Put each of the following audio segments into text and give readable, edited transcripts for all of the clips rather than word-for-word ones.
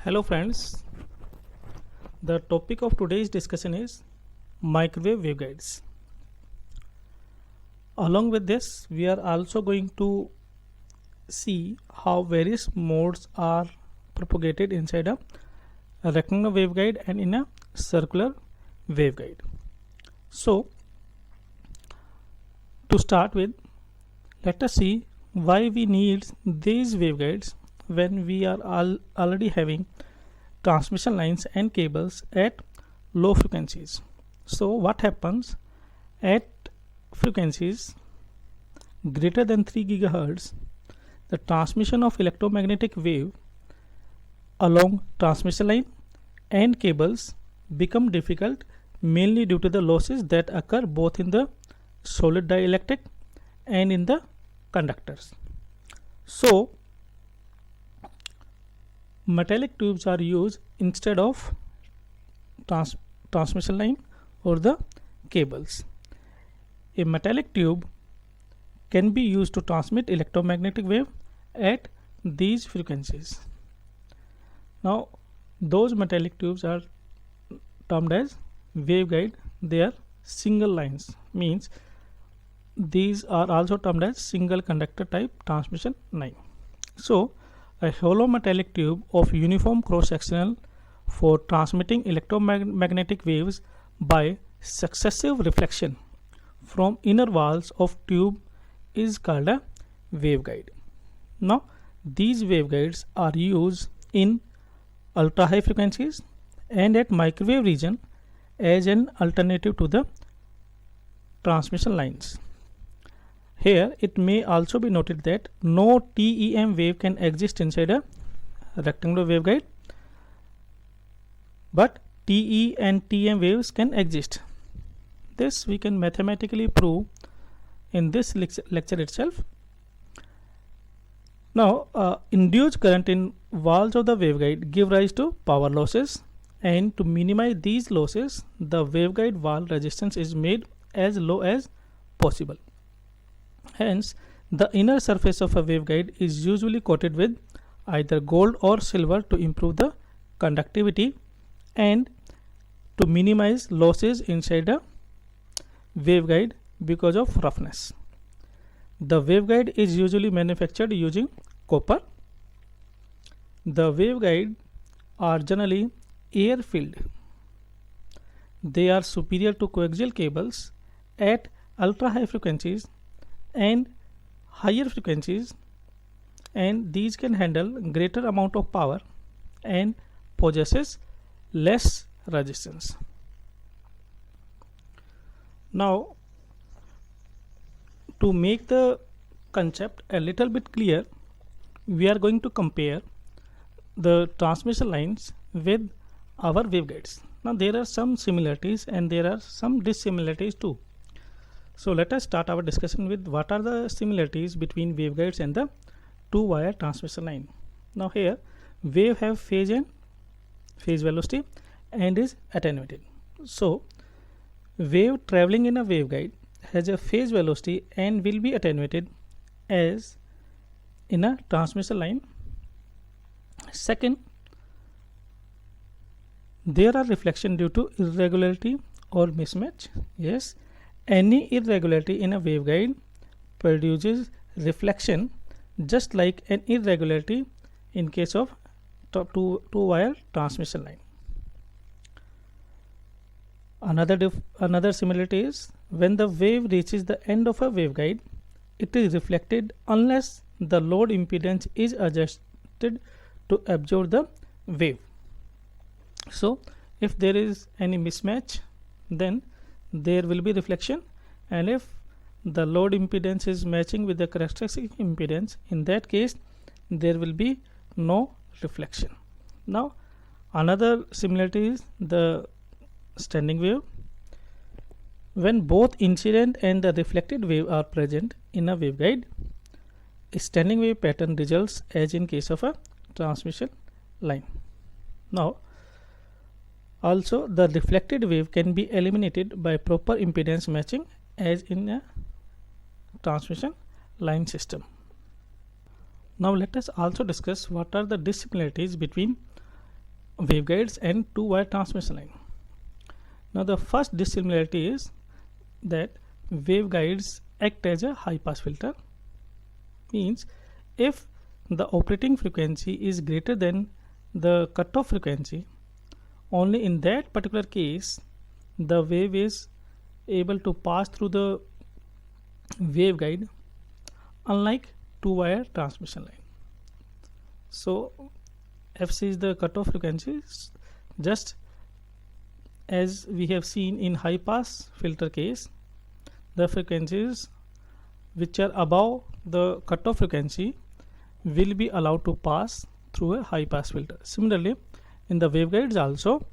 Hello friends, the topic of today's discussion is microwave waveguides. Along with this, we are also going to see how various modes are propagated inside a rectangular waveguide and in a circular waveguide. So, to start with, let us see why we need these waveguides when we are already having transmission lines and cables at low frequencies. So what happens at frequencies greater than 3 gigahertz, the transmission of electromagnetic wave along transmission line and cables become difficult, mainly due to the losses that occur both in the solid dielectric and in the conductors. So metallic tubes are used instead of transmission line or the cables. A metallic tube can be used to transmit electromagnetic wave at these frequencies. Now those metallic tubes are termed as waveguide. They are single lines, means these are also termed as single conductor type transmission line. So a hollow metallic tube of uniform cross-sectional for transmitting electromagnetic waves by successive reflection from inner walls of tube is called a waveguide. Now these waveguides are used in ultra high frequencies and at microwave region as an alternative to the transmission lines. Here it may also be noted that no TEM wave can exist inside a rectangular waveguide, but TE and TM waves can exist. This we can mathematically prove in this lecture itself. Now induced current in walls of the waveguide give rise to power losses, and to minimize these losses the waveguide wall resistance is made as low as possible. Hence, the inner surface of a waveguide is usually coated with either gold or silver to improve the conductivity and to minimize losses inside a waveguide because of roughness. The waveguide is usually manufactured using copper. The waveguide are generally air-filled. They are superior to coaxial cables at ultra-high frequencies and higher frequencies, and these can handle greater amount of power and possesses less resistance. Now to make the concept a little bit clear, we are going to compare the transmission lines with our waveguides. Now there are some similarities and there are some dissimilarities too. So let us start our discussion with what are the similarities between waveguides and the two-wire transmission line. Now here wave have phase and phase velocity and is attenuated. So wave traveling in a waveguide has a phase velocity and will be attenuated as in a transmission line. Second, there are reflection due to irregularity or mismatch. Yes, any irregularity in a waveguide produces reflection, just like an irregularity in case of two-wire transmission line. Another similarity is when the wave reaches the end of a waveguide, it is reflected unless the load impedance is adjusted to absorb the wave. So if there is any mismatch, then there will be reflection, and if the load impedance is matching with the characteristic impedance, in that case there will be no reflection. Now another similarity is the standing wave. When both incident and the reflected wave are present in a waveguide, a standing wave pattern results as in case of a transmission line. Now also the reflected wave can be eliminated by proper impedance matching as in a transmission line system. Now let us also discuss what are the dissimilarities between waveguides and two-wire transmission line. Now the first dissimilarity is that waveguides act as a high pass filter, means if the operating frequency is greater than the cutoff frequency, only in that particular case the wave is able to pass through the waveguide, unlike two-wire transmission line. So FC is the cutoff frequency, just as we have seen in high pass filter case, the frequencies which are above the cutoff frequency will be allowed to pass through a high pass filter. Similarly, in the waveguides also,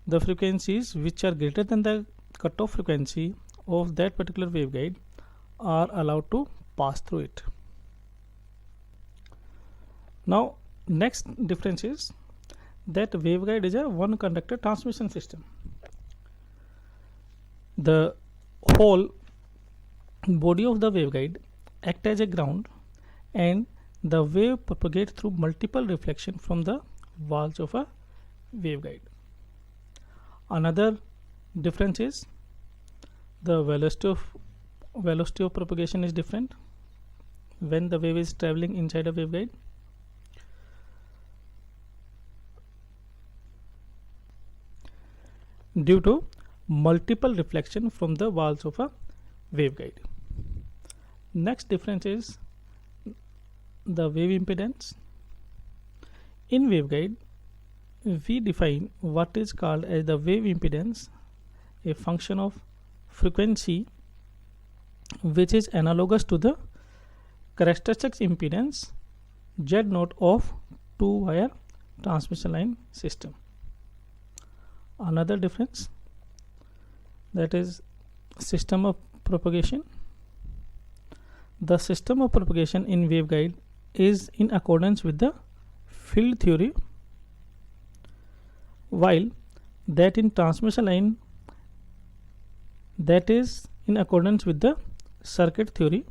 the frequencies which are greater than the cutoff frequency of that particular waveguide are allowed to pass through it. Now next difference is that waveguide is a one conductor transmission system. The whole body of the waveguide act as a ground, and the wave propagates through multiple reflection from the walls of a waveguide. Another difference is the velocity of propagation is different when the wave is traveling inside a waveguide. Due to multiple reflection from the walls of a waveguide. Next difference is the wave impedance. In waveguide, we define what is called as the wave impedance, a function of frequency which is analogous to the characteristic impedance Z0 of two-wire transmission line system. Another difference, that is system of propagation. The system of propagation in waveguide is in accordance with the field theory, while that in transmission line, that is in accordance with the circuit theory,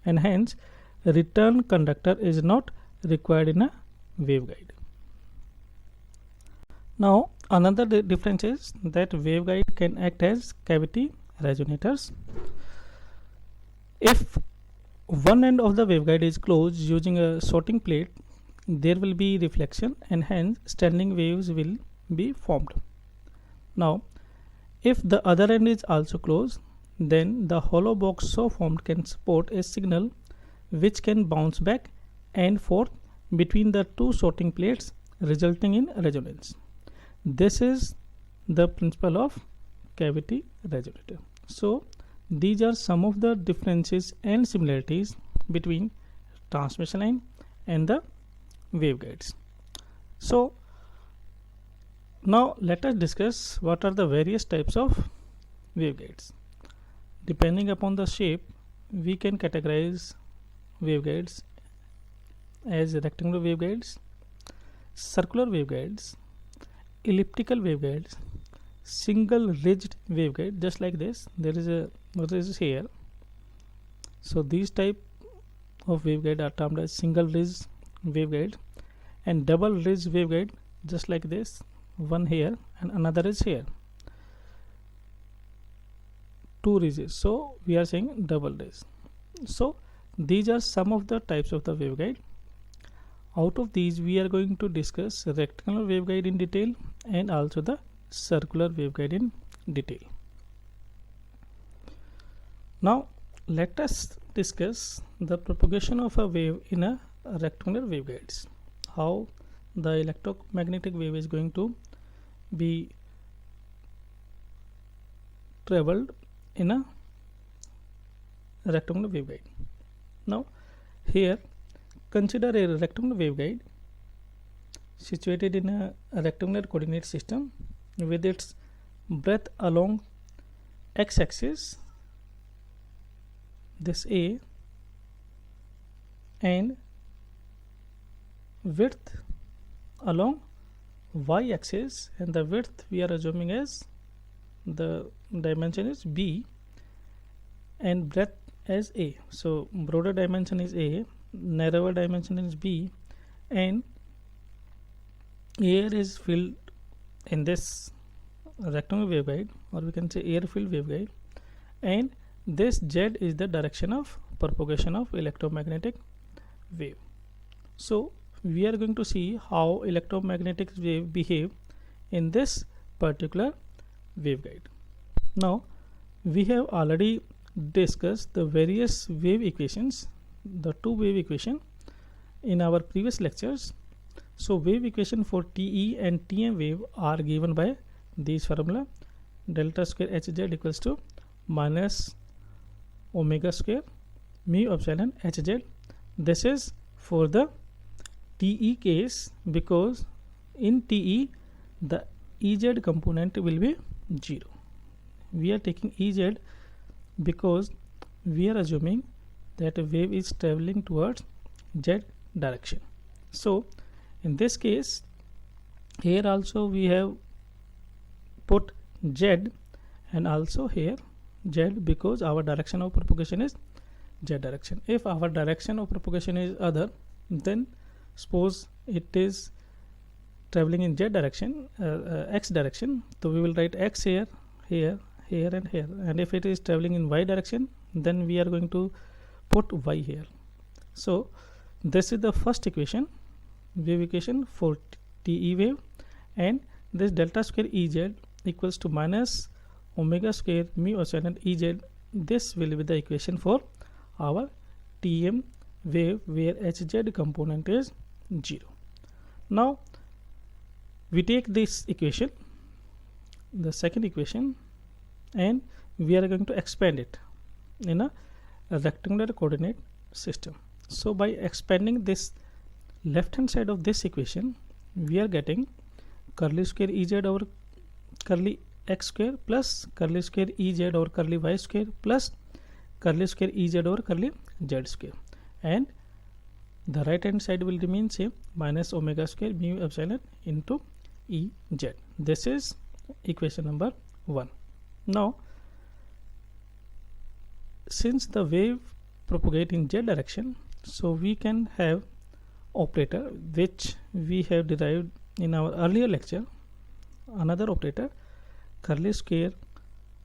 and hence return conductor is not required in a waveguide. Now another difference is that waveguide can act as cavity resonators. If one end of the waveguide is closed using a sorting plate, there will be reflection and hence standing waves will be formed. Now if the other end is also closed, then the hollow box so formed can support a signal which can bounce back and forth between the two sorting plates, resulting in resonance. This is the principle of cavity resonator. So these are some of the differences and similarities between transmission line and the waveguides. So now let us discuss what are the various types of waveguides. Depending upon the shape, we can categorize waveguides as rectangular waveguides, circular waveguides, elliptical waveguides, single ridged waveguide, just like this. There is a ridge here. So these type of waveguide are termed as single ridge waveguide, and double ridge waveguide, just like this, one here and another is here, two ridges, so we are saying double ridge. So these are some of the types of the waveguide. Out of these we are going to discuss rectangular waveguide in detail and also the circular waveguide in detail. Now let us discuss the propagation of a wave in a rectangular waveguides, how the electromagnetic wave is going to be traveled in a rectangular waveguide. Now here consider a rectangular waveguide situated in a rectangular coordinate system with its breadth along x-axis, this A, and width along y-axis, and the width we are assuming as the dimension is B and breadth as A. So broader dimension is A, narrower dimension is B, and air is filled in this rectangular waveguide, or we can say air filled waveguide, and this z is the direction of propagation of electromagnetic wave. So we are going to see how electromagnetic wave behave in this particular waveguide. Now we have already discussed the various wave equations, the two wave equation in our previous lectures. So wave equation for TE and TM wave are given by these formula: delta square Hz equals to minus omega square mu epsilon Hz. This is for the TE case, because in TE the Ez component will be 0. We are taking Ez because we are assuming that a wave is traveling towards z direction. So in this case, here also we have put z, and also here z, because our direction of propagation is z direction. If our direction of propagation is other, then suppose it is traveling in z direction, x direction, so we will write x here, here, here and here. And if it is traveling in y direction, then we are going to put y here. So this is the first equation, wave equation for TE wave, and this delta square Ez equals to minus omega square mu epsilon Ez. This will be the equation for our TM wave, where Hz component is 0. Now we take this equation, the second equation, and we are going to expand it in a rectangular coordinate system. So by expanding this left hand side of this equation, we are getting curly square Ez over curly x square plus curly square Ez over curly y square plus curly square Ez over curly z square, and the right hand side will remain same, minus omega square mu epsilon into Ez. This is equation number 1. Now since the wave propagate in z direction, so we can have operator which we have derived in our earlier lecture, another operator, curly square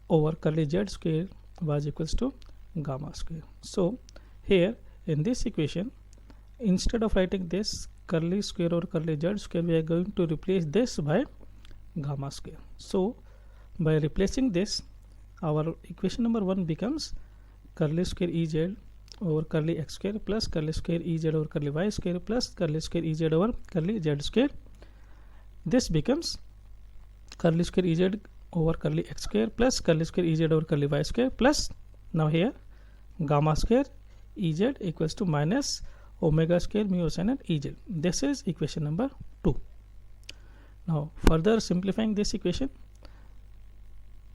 over curly z square was equals to gamma square. So here in this equation, instead of writing this curly square over curly z square, we are going to replace this by gamma square. So by replacing this, our equation number 1 becomes curly square Ez over curly x square plus curly square Ez over curly y square plus curly square Ez over curly z square. This becomes curly square Ez over curly x square plus curly square Ez over curly y square plus, now here gamma square Ez equals to minus omega square mu epsilon Ez. This is equation number 2. Now further simplifying this equation,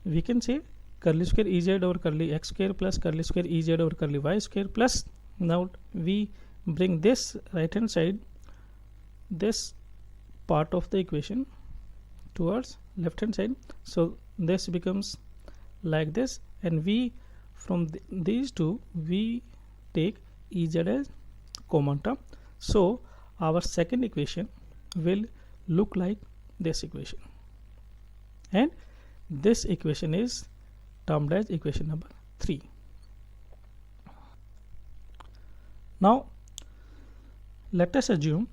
we can say curly square Ez over curly x square plus curly square Ez over curly y square plus, now we bring this right hand side, this part of the equation towards left hand side, so this becomes like this, and we from these two we take Ez as common term. So our second equation will look like this equation, and this equation is termed as equation number 3. Now let us assume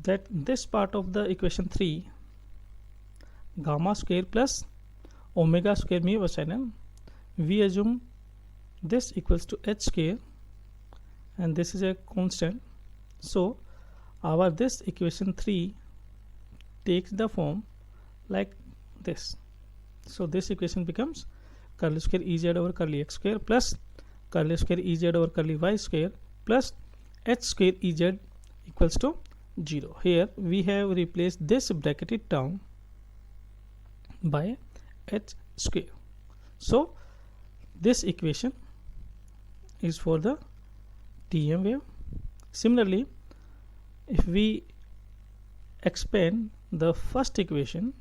that this part of the equation 3, gamma square plus omega square mu epsilon, we assume this equals to h square, and this is a constant. So our this equation 3 takes the form like this. So this equation becomes curly square Ez over curly x square plus curly square Ez over curly y square plus h square Ez equals to 0. Here we have replaced this bracketed term by h square. So this equation is for the TM wave. Similarly, if we expand the first equation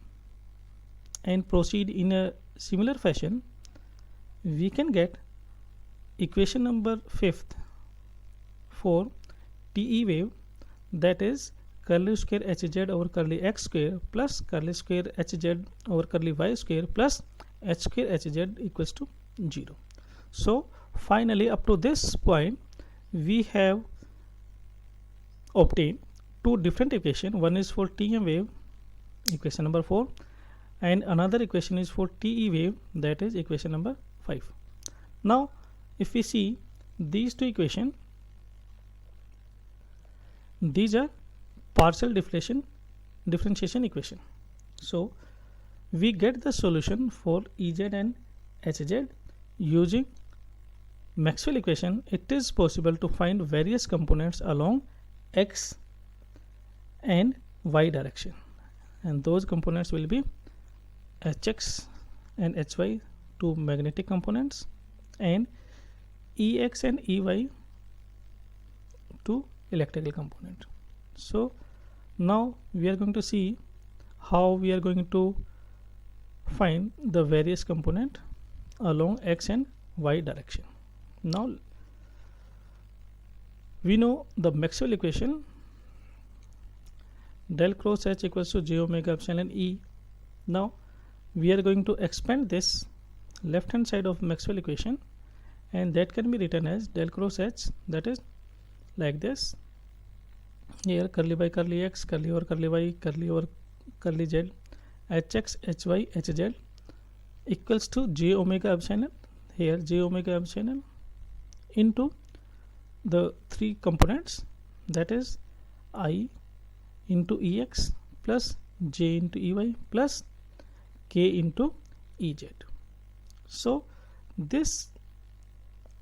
and proceed in a similar fashion, we can get equation number 5th for TE wave, that is curly square hz over curly x square plus curly square hz over curly y square plus h square hz equals to 0. So finally up to this point we have obtained two different equations. One is for TM wave, equation number 4, and another equation is for TE wave, that is equation number 5. Now if we see these two equations, these are partial differentiation equation. So we get the solution for Ez and Hz using Maxwell equation. It is possible to find various components along x and y direction, and those components will be Hx and Hy, two magnetic components, and Ex and Ey, two electrical component. So now we are going to see how we are going to find the various component along x and y direction. Now we know the Maxwell equation, del cross H equals to j omega epsilon E. Now we are going to expand this left hand side of Maxwell equation, and that can be written as del cross H, that is like this. Here curly by curly x, curly over curly y, curly over curly z, hx, hy, hz equals to j omega epsilon, here j omega epsilon into the three components, that is I into Ex plus j into Ey plus k into Ez. So this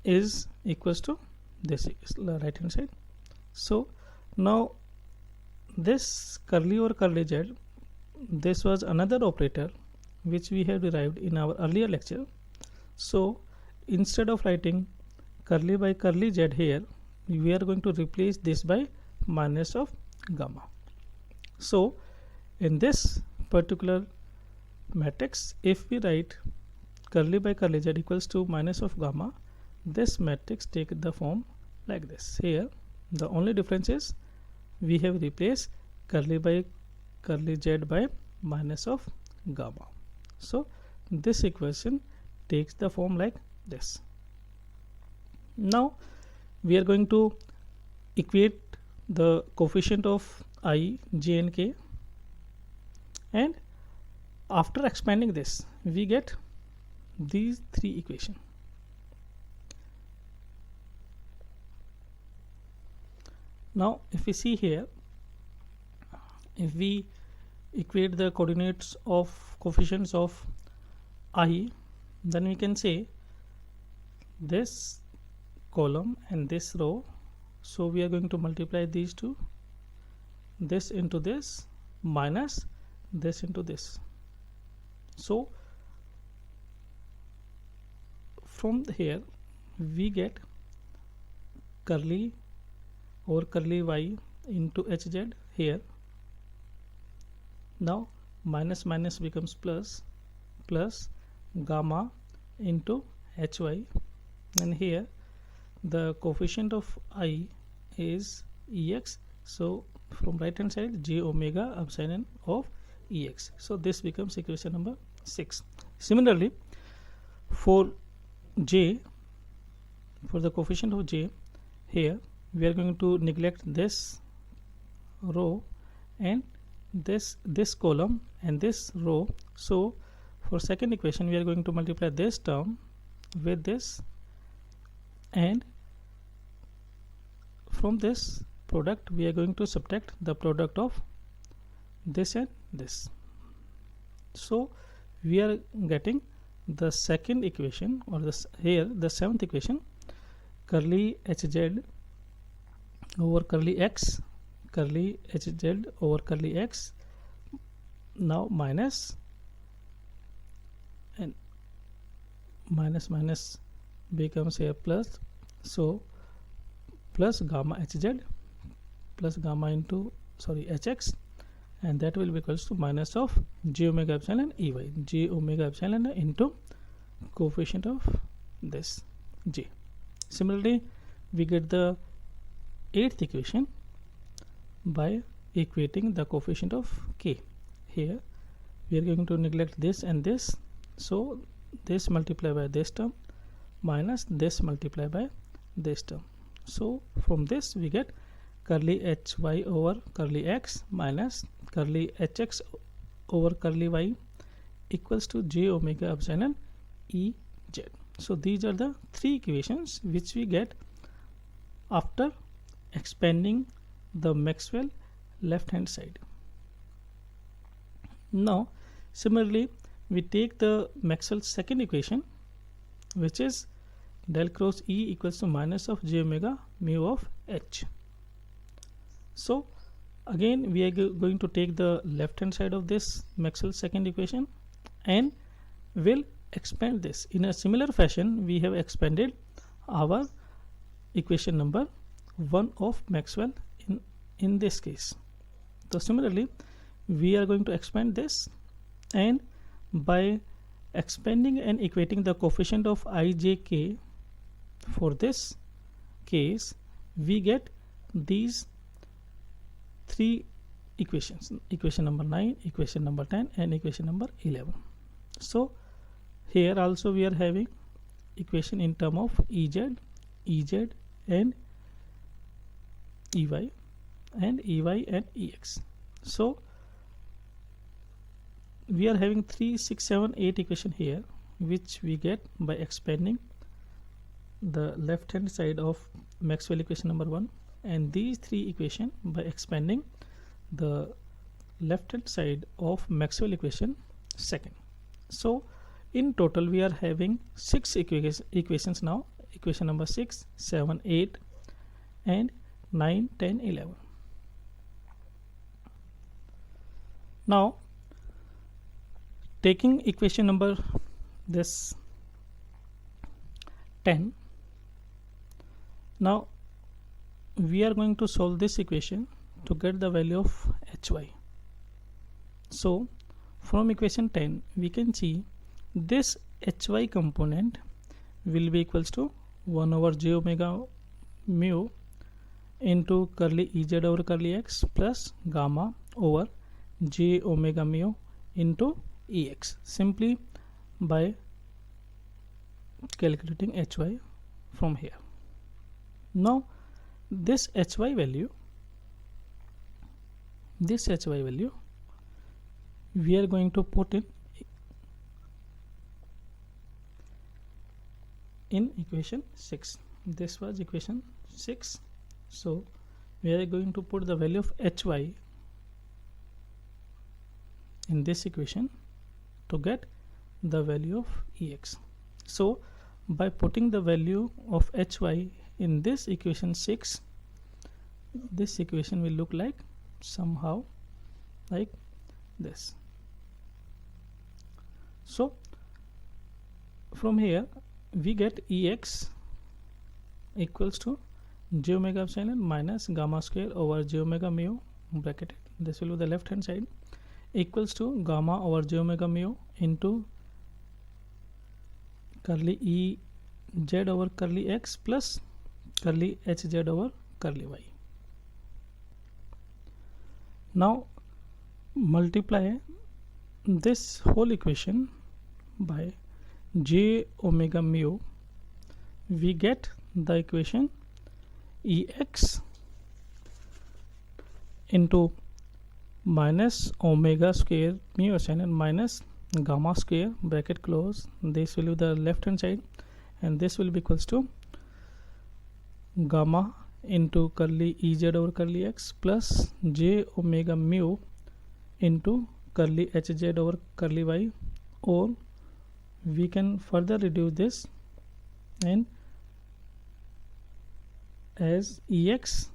is equals to this is the right hand side. So now this curly over curly z, this was another operator which we have derived in our earlier lecture. So instead of writing curly by curly z here, we are going to replace this by minus of gamma. So in this particular matrix, if we write curly by curly z equals to minus of gamma, this matrix take the form like this. Here the only difference is we have replaced curly by curly z by minus of gamma. So this equation takes the form like this. Now we are going to equate the coefficient of I, j and k, and after expanding this we get these three equations. Now if we see here, if we equate the coordinates of coefficients of I, then we can say this column and this row, so we are going to multiply these two, this into this minus this into this. So from here we get curly over curly y into hz here. Now minus minus becomes plus, plus gamma into hy, and here the coefficient of I is Ex, so from right hand side j omega epsilon of Ex. So this becomes equation number 6. Similarly for j, for the coefficient of j, here we are going to neglect this row and this column and this row. So for second equation we are going to multiply this term with this, and from this product we are going to subtract the product of this and this. So we are getting the second equation, or this here the seventh equation, curly hz over curly x, curly hz over curly x, now minus, and minus minus becomes here plus, so plus gamma hz plus gamma into hx, and that will be equals to minus of j omega epsilon ey, j omega epsilon into coefficient of this j. Similarly we get the eighth equation by equating the coefficient of k. Here we are going to neglect this and this, so this multiplied by this term minus this multiplied by this term. So from this we get curly hy over curly x minus curly hx over curly y equals to j omega epsilon E z. So these are the three equations which we get after expanding the Maxwell left hand side. Now similarly we take the Maxwell's second equation, which is del cross E equals to minus of j omega mu of h. So again we are going to take the left hand side of this Maxwell's second equation and will expand this. In a similar fashion we have expanded our equation number 1 of Maxwell in this case. So similarly we are going to expand this, and by expanding and equating the coefficient of ijk for this case we get these three equations: equation number 9, equation number 10 and equation number 11. So here also we are having equation in term of Ez and Ey and Ex. So we are having 3, 6, 7, 8 equation here, which we get by expanding the left hand side of Maxwell equation number 1, and these three equation by expanding the left hand side of Maxwell equation second. So in total we are having 6 equations now: equation number 6, 7, 8 and 9, 10, 11. Now taking equation number this 10, now we are going to solve this equation to get the value of hy. So from equation 10 we can see this hy component will be equals to 1 over j omega mu into curly Ez over curly x plus gamma over j omega mu into Ex, simply by calculating hy from here. Now this hy value we are going to put in equation 6. This was equation 6, so we are going to put the value of hy in this equation to get the value of Ex. So by putting the value of hy in this equation 6, this equation will look like somehow like this. So from here we get Ex equals to j omega epsilon minus gamma square over j omega mu bracketed, this will be the left hand side, equals to gamma over j omega mu into curly Ez over curly x plus curly hz over curly y. Now multiply this whole equation by j omega mu, we get the equation Ex into minus omega square mu epsilon minus gamma square bracket close, this will be the left hand side, and this will be equals to gamma into curly Ez over curly x plus j omega mu into curly hz over curly y, or we can further reduce this and as Ex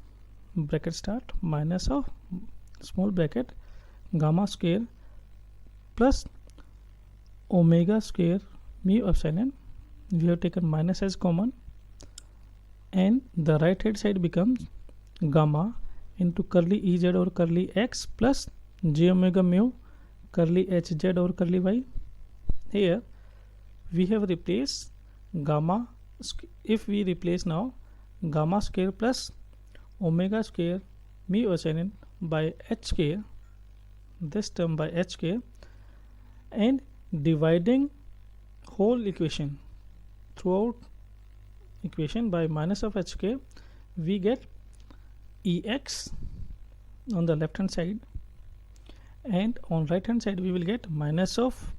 bracket start minus of small bracket gamma square plus omega square mu epsilon, we have taken minus as common, and the right hand side becomes gamma into curly Ez over curly x plus j omega mu curly hz over curly y. Here we have replaced gamma, if we replace now gamma square plus omega square mu epsilon by hk, this term by hk, and dividing whole equation throughout equation by minus of hk, we get ex on the left hand side, and on right hand side we will get minus of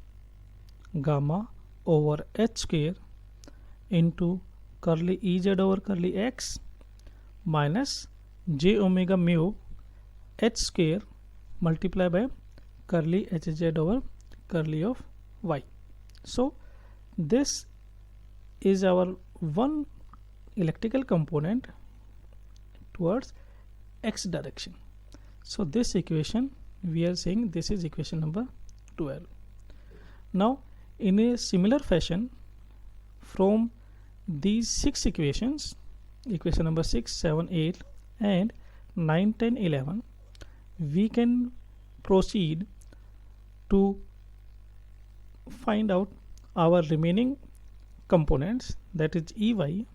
gamma over h square into curly ez over curly x minus j omega mu h square multiplied by curly hz over curly of y. So this is our one electrical component towards x direction. So this equation, we are saying this is equation number 12. Now in a similar fashion, from these 6 equations, equation number 6, 7, 8 and 9, 10, 11, we can proceed to find out our remaining components, that is ey,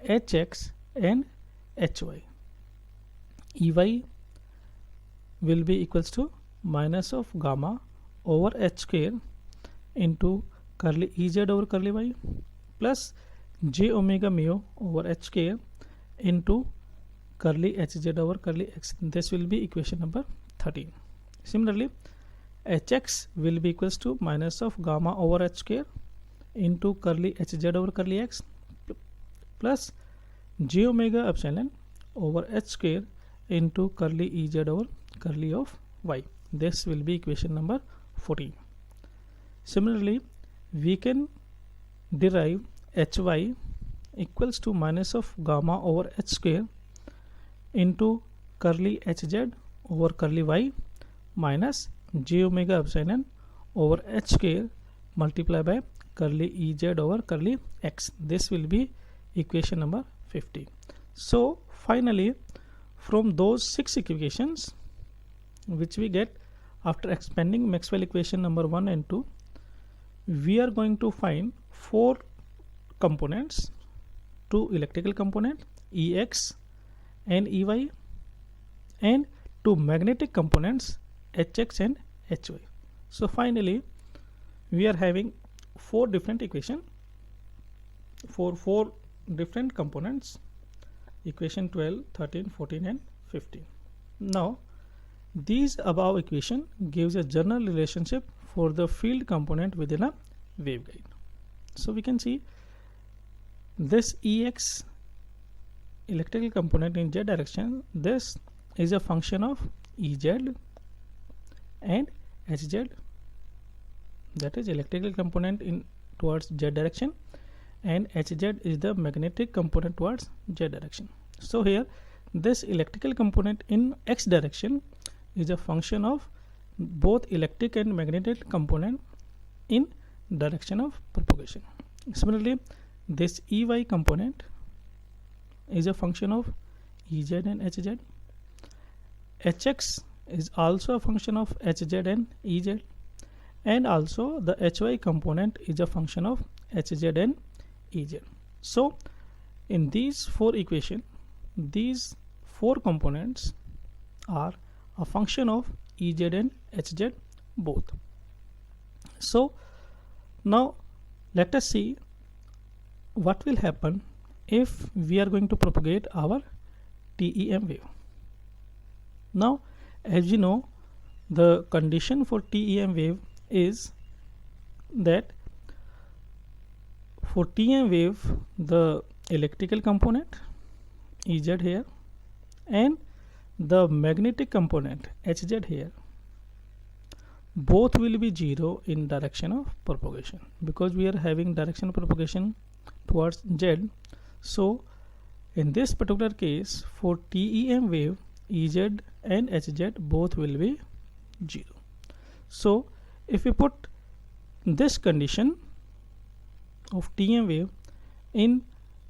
hx and hy. Ey will be equals to minus of gamma over h square into curly ez over curly y plus j omega mu over h square into curly hz over curly x. This will be equation number 13. Similarly, hx will be equals to minus of gamma over h square into curly hz over curly x plus j omega epsilon over h square into curly ez over curly of y. This will be equation number 14. Similarly, we can derive hy equals to minus of gamma over h square into curly hz over curly y minus j omega epsilon over h square multiplied by curly ez over curly x. This will be equation number 15. So finally, from those 6 equations which we get after expanding Maxwell equation number 1 and 2, we are going to find 4 components, 2 electrical component ex and ey, and 2 magnetic components hx and hy. So finally we are having 4 different equation for 4 different components, equation 12, 13, 14 and 15. Now these above equation gives a general relationship for the field component within a waveguide. So we can see this ex electrical component in z direction, this is a function of ez and hz, that is electrical component in towards z direction, and hz is the magnetic component towards z direction. So here this electrical component in x direction is a function of both electric and magnetic component in direction of propagation. Similarly, this ey component is a function of ez and hz. hx is also a function of hz and ez, and also the hy component is a function of hz and ez. So in these 4 equations, these 4 components are a function of ez and hz both. So now let us see what will happen if we are going to propagate our TEM wave. Now as you know, the condition for TEM wave is that for TEM wave the electrical component Ez here and the magnetic component Hz here, both will be 0 in direction of propagation, because we are having direction of propagation towards Z. So in this particular case, for TEM wave, Ez and Hz both will be 0. So if we put this condition of TEM wave in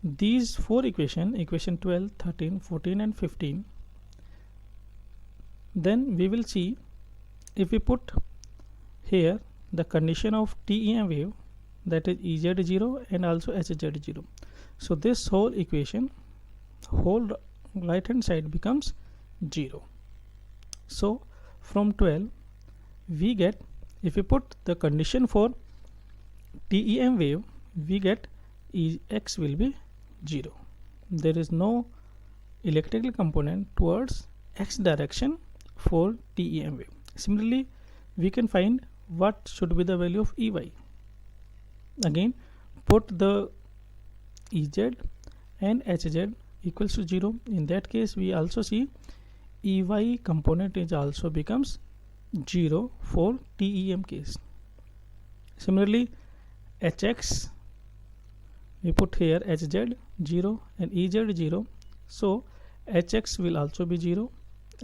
these 4 equations, equation 12, 13, 14 and 15, then we will see, if we put here the condition of TEM wave, that is Ez 0 and also Hz 0. So this whole equation, whole right hand side becomes 0. So from 12 we get, if we put the condition for TEM wave, we get Ex will be 0. There is no electrical component towards x direction for TEM wave. Similarly, we can find what should be the value of Ey. Again, put the Ez and Hz equals to 0. In that case, we also see Ey component is also becomes 0 for TEM case. Similarly, Hx, we put here Hz 0 and Ez 0, so Hx will also be 0,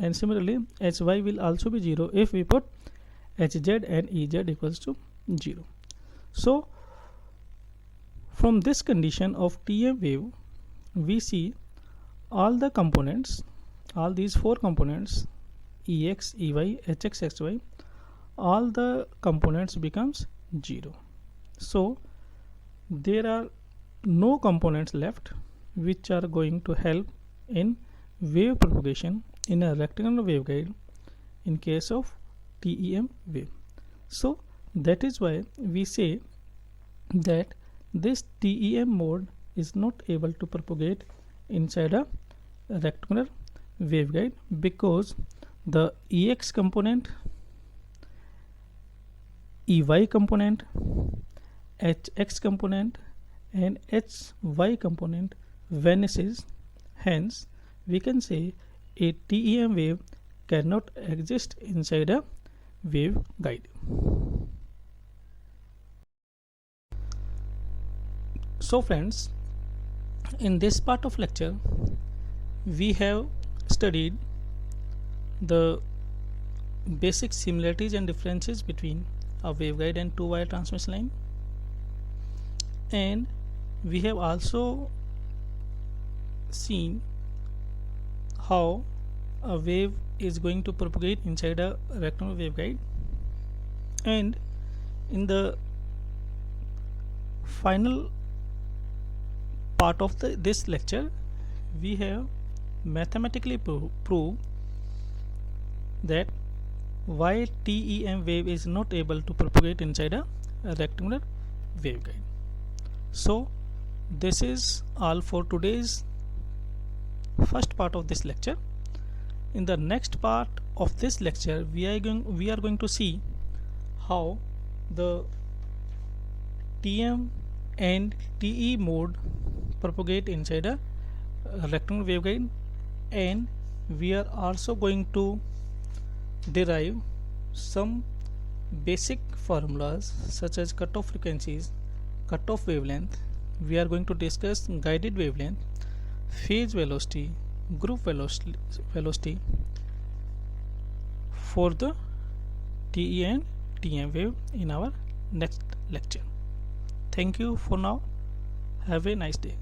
and similarly Hy will also be 0 if we put Hz and Ez equals to 0. So from this condition of TM wave, we see all the components, all these four components, Ex, Ey, Hx, Hy, all the components becomes 0. So there are no components left which are going to help in wave propagation in a rectangular waveguide in case of TEM wave. So that is why we say that this TEM mode is not able to propagate inside a rectangular waveguide, because the Ex component, Ey component, Hx component and Hy component vanishes. Hence we can say a TEM wave cannot exist inside a waveguide. So friends, in this part of lecture we have studied the basic similarities and differences between a waveguide and two-wire transmission line, and we have also seen how a wave is going to propagate inside a rectangular waveguide. And in the final part of this lecture, we have mathematically proved that why TEM wave is not able to propagate inside a rectangular waveguide. So this is all for today's first part of this lecture. In the next part of this lecture, we are going to see how the TM and TE mode propagate inside a rectangular waveguide, and we are also going to derive some basic formulas such as cutoff frequencies, cutoff wavelength. We are going to discuss guided wavelength, phase velocity, group velocity for the TE and TM wave in our next lecture. Thank you for now. Have a nice day.